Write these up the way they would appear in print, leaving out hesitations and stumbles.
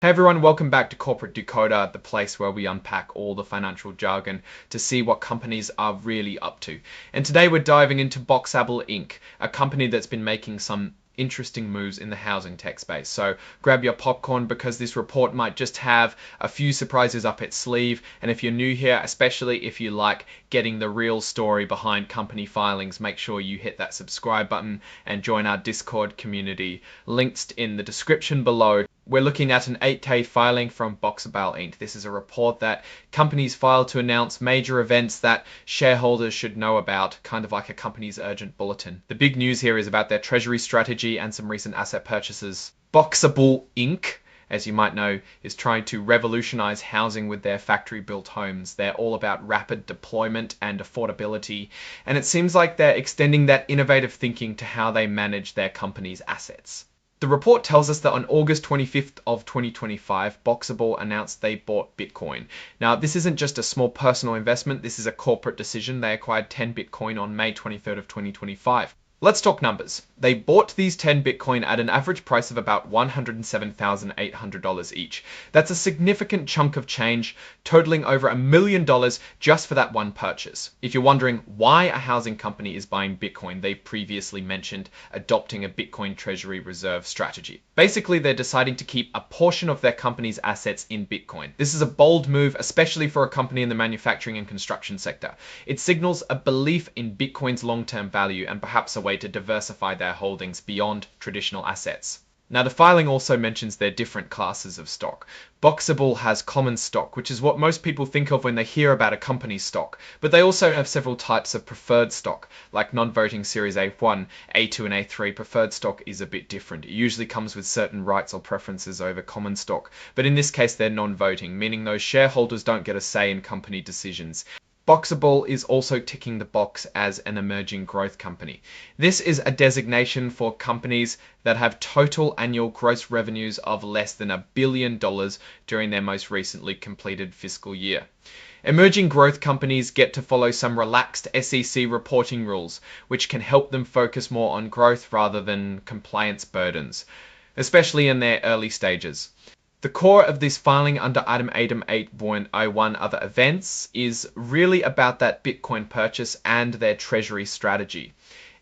Hey everyone, welcome back to Corporate Decoder, the place where we unpack all the financial jargon to see what companies are really up to. And today we're diving into BOXABL Inc, a company that's been making some interesting moves in the housing tech space. So grab your popcorn because this report might just have a few surprises up its sleeve. And if you're new here, especially if you like getting the real story behind company filings, make sure you hit that subscribe button and join our Discord community, linked in the description below. We're looking at an 8K filing from BOXABL Inc. This is a report that companies file to announce major events that shareholders should know about, kind of like a company's urgent bulletin. The big news here is about their Treasury strategy and some recent asset purchases. BOXABL Inc., as you might know, is trying to revolutionize housing with their factory-built homes. They're all about rapid deployment and affordability, and it seems like they're extending that innovative thinking to how they manage their company's assets. The report tells us that on August 25th of 2025, BOXABL announced they bought Bitcoin. Now, this isn't just a small personal investment, this is a corporate decision. They acquired 10 Bitcoin on May 23rd of 2025. Let's talk numbers. They bought these 10 Bitcoin at an average price of about $107,800 each. That's a significant chunk of change, totaling over $1 million just for that one purchase. If you're wondering why a housing company is buying Bitcoin, they previously mentioned adopting a Bitcoin Treasury reserve strategy. Basically, they're deciding to keep a portion of their company's assets in Bitcoin. This is a bold move, especially for a company in the manufacturing and construction sector. It signals a belief in Bitcoin's long-term value and perhaps a way to diversify their holdings beyond traditional assets. Now, the filing also mentions their different classes of stock. BOXABL has common stock, which is what most people think of when they hear about a company's stock, but they also have several types of preferred stock, like non-voting Series A1, A2 and A3. Preferred stock is a bit different. It usually comes with certain rights or preferences over common stock, but in this case they're non-voting, meaning those shareholders don't get a say in company decisions. BOXABL is also ticking the box as an emerging growth company. This is a designation for companies that have total annual gross revenues of less than $1 billion during their most recently completed fiscal year. Emerging growth companies get to follow some relaxed SEC reporting rules, which can help them focus more on growth rather than compliance burdens, especially in their early stages. The core of this filing under Item 8.01 other events is really about that Bitcoin purchase and their Treasury strategy.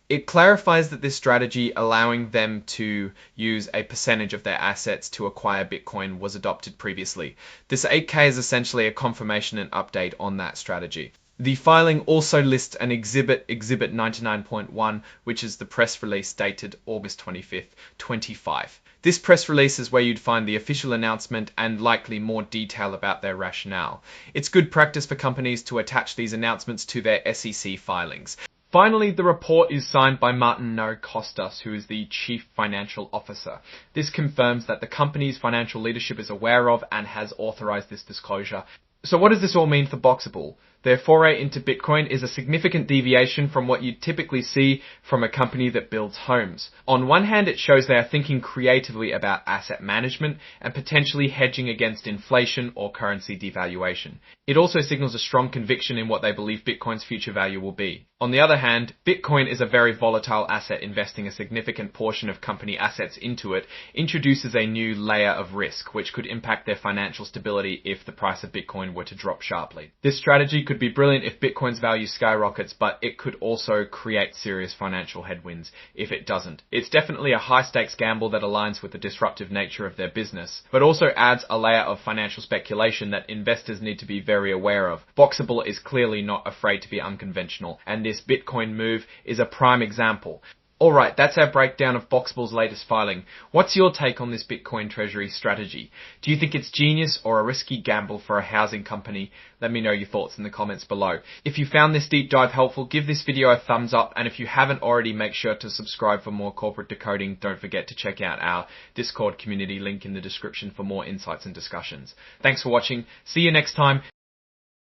It clarifies that this strategy, allowing them to use a percentage of their assets to acquire Bitcoin, was adopted previously. This 8K is essentially a confirmation and update on that strategy. The filing also lists an exhibit, Exhibit 99.1, which is the press release dated August 25th, 2025. This press release is where you'd find the official announcement and likely more detail about their rationale. It's good practice for companies to attach these announcements to their SEC filings. Finally, the report is signed by Martin Costas, who is the Chief Financial Officer. This confirms that the company's financial leadership is aware of and has authorized this disclosure. So what does this all mean for BOXABL? Their foray into Bitcoin is a significant deviation from what you'd typically see from a company that builds homes. On one hand, it shows they are thinking creatively about asset management and potentially hedging against inflation or currency devaluation. It also signals a strong conviction in what they believe Bitcoin's future value will be. On the other hand, Bitcoin is a very volatile asset. Investing a significant portion of company assets into it introduces a new layer of risk, which could impact their financial stability if the price of Bitcoin were to drop sharply. This strategy could be brilliant if Bitcoin's value skyrockets, but it could also create serious financial headwinds if it doesn't. It's definitely a high-stakes gamble that aligns with the disruptive nature of their business, but also adds a layer of financial speculation that investors need to be very aware of. BOXABL is clearly not afraid to be unconventional, and this Bitcoin move is a prime example. Alright, that's our breakdown of BOXABL's latest filing. What's your take on this Bitcoin Treasury strategy? Do you think it's genius or a risky gamble for a housing company? Let me know your thoughts in the comments below. If you found this deep dive helpful, give this video a thumbs up, and if you haven't already, make sure to subscribe for more corporate decoding. Don't forget to check out our Discord community, link in the description for more insights and discussions. Thanks for watching. See you next time.